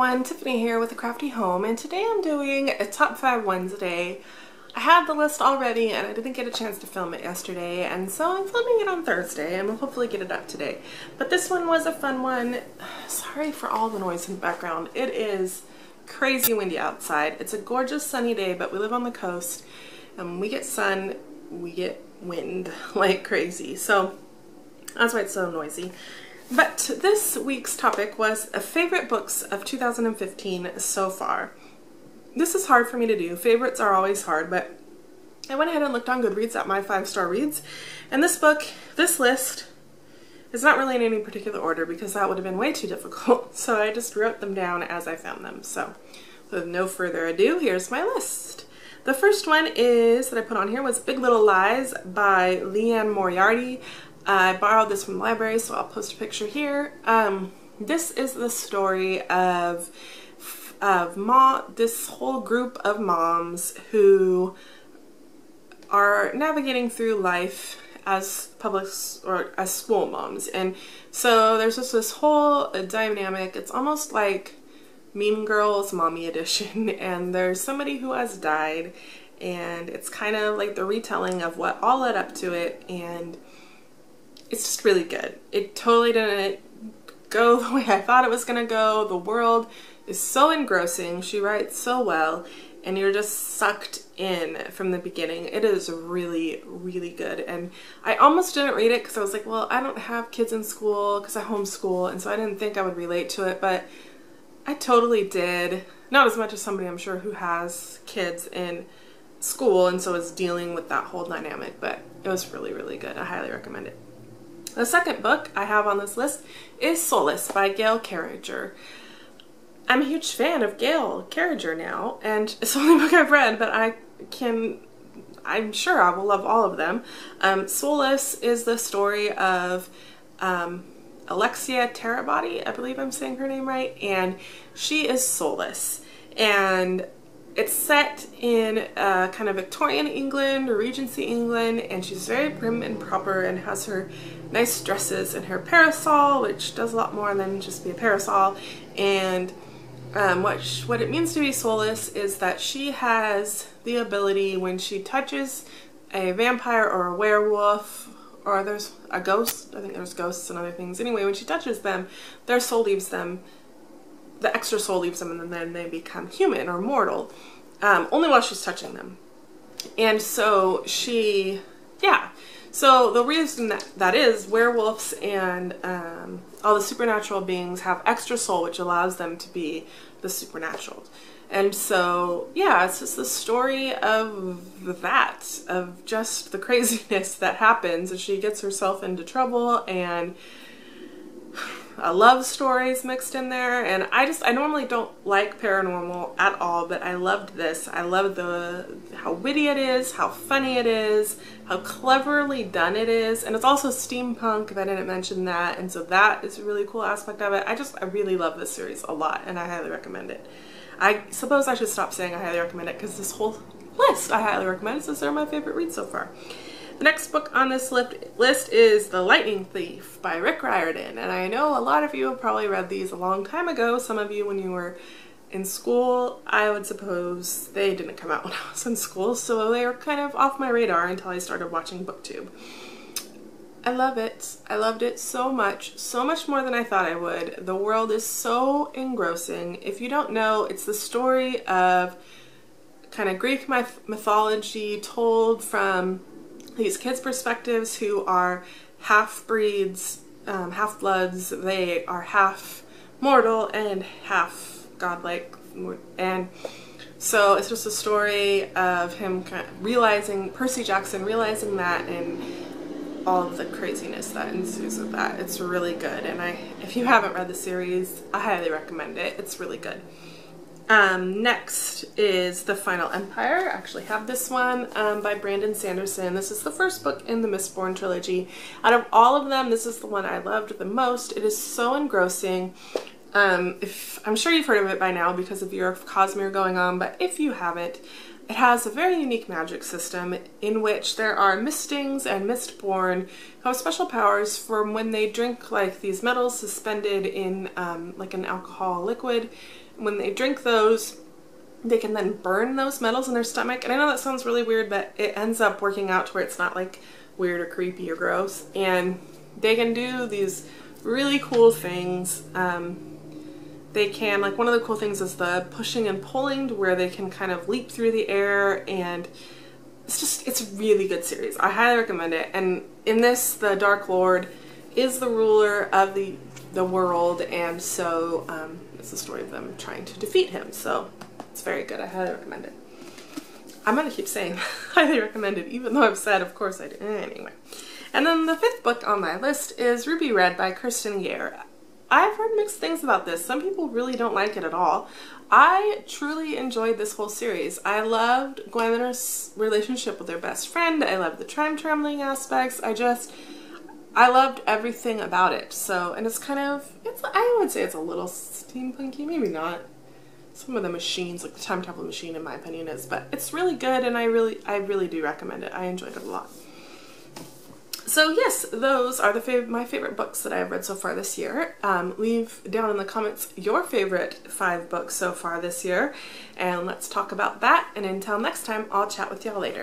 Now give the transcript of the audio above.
everyone, Tiffany here with A Crafty Home, and today I'm doing a Top 5 Wednesday. I had the list already and I didn't get a chance to film it yesterday, and so I'm filming it on Thursday and we'll hopefully get it up today. But this one was a fun one. Sorry for all the noise in the background. It is crazy windy outside. It's a gorgeous sunny day, but we live on the coast and when we get sun, we get wind like crazy. So that's why it's so noisy. But this week's topic was favorite books of 2015 so far. This is hard for me to do. Favorites are always hard, but I went ahead and looked on Goodreads at my 5-star reads, and this list is not really in any particular order because that would have been way too difficult. So I just wrote them down as I found them. So with no further ado, here's my list. The first one that I put on here was Big Little Lies by Leanne Moriarty. I borrowed this from the library, so I'll post a picture here. This is the story of this whole group of moms who are navigating through life as as school moms. And so there's just this whole dynamic. It's almost like Mean Girls Mommy Edition, and there's somebody who has died, and it's kind of like the retelling of what all led up to it, and it's just really good. It totally didn't go the way I thought it was gonna go. The world is so engrossing. She writes so well, and you're just sucked in from the beginning. It is really, really good. And I almost didn't read it because I was like, well, I don't have kids in school because I homeschool, and so I didn't think I would relate to it, but I totally did. Not as much as somebody I'm sure who has kids in school and so is dealing with that whole dynamic, but it was really, really good. I highly recommend it. The second book I have on this list is Solace by Gail Carriger. I'm a huge fan of Gail Carriger now, and it's the only book I've read, but I'm sure I will love all of them. Solace is the story of Alexia Terabody, I believe I'm saying her name right, and she is Solace. And it's set in kind of Victorian England or Regency England, and she's very prim and proper and has her nice dresses and her parasol, which does a lot more than just be a parasol. And what it means to be Solace is that she has the ability, when she touches a vampire or a werewolf, or there's a ghost, I think there's ghosts and other things. Anyway, when she touches them, their soul leaves them, the extra soul leaves them, and then they become human or mortal, only while she's touching them. And so so the reason that is, werewolves and all the supernatural beings have extra soul, which allows them to be the supernatural. And so, yeah, it's just the story of just the craziness that happens as she gets herself into trouble, and love stories mixed in there. And I normally don't like paranormal at all, but I loved this. I loved how witty it is, how funny it is, how cleverly done it is, and it's also steampunk, if I didn't mention that, and so that is a really cool aspect of it. I really love this series a lot, and I highly recommend it. I suppose I should stop saying I highly recommend it because this whole list I highly recommend since they're my favorite reads so far. The next book on this list is The Lightning Thief by Rick Riordan, and I know a lot of you have probably read these a long time ago. Some of you when you were in school. I would suppose they didn't come out when I was in school, so they were kind of off my radar until I started watching BookTube. I love it. I loved it so much more than I thought I would. The world is so engrossing. If you don't know, it's the story of kind of Greek mythology told from these kids' perspectives who are half-breeds, half-bloods. They are half mortal and half godlike, and so it's just a story of him kind of realizing, Percy Jackson realizing that, and all of the craziness that ensues with that. It's really good, and if you haven't read the series, I highly recommend it. It's really good. Next is The Final Empire. I actually have this one by Brandon Sanderson. This is the first book in the Mistborn trilogy. Out of all of them, this is the one I loved the most. It is so engrossing. I'm sure you've heard of it by now because of your Cosmere going on, but if you haven't, it has a very unique magic system in which there are Mistings and Mistborn who have special powers from when they drink like these metals suspended in like an alcohol liquid. When they drink those, they can then burn those metals in their stomach. And I know that sounds really weird, but it ends up working out to where it's not like weird or creepy or gross. And they can do these really cool things. They can, like, one of the cool things is the pushing and pulling, to where they can kind of leap through the air, and it's a really good series. I highly recommend it. And in this, the Dark Lord is the ruler of the world, and so it's the story of them trying to defeat him. So it's very good. I highly recommend it. I'm gonna keep saying highly recommend it, even though I've said of course I do. Anyway. And then the 5th book on my list is Ruby Red by Kirsten Year. I've heard mixed things about this. Some people really don't like it at all. I truly enjoyed this whole series. I loved Gwendolyn's relationship with her best friend. I loved the time traveling aspects. I loved everything about it. So, and it's kind of, I would say it's a little steampunky, maybe not. Some of the machines, like the time travel machine in my opinion is, but it's really good, and I really do recommend it. I enjoyed it a lot. So yes, those are my favorite books that I have read so far this year. Leave down in the comments your favorite 5 books so far this year, and let's talk about that. And until next time, I'll chat with y'all later.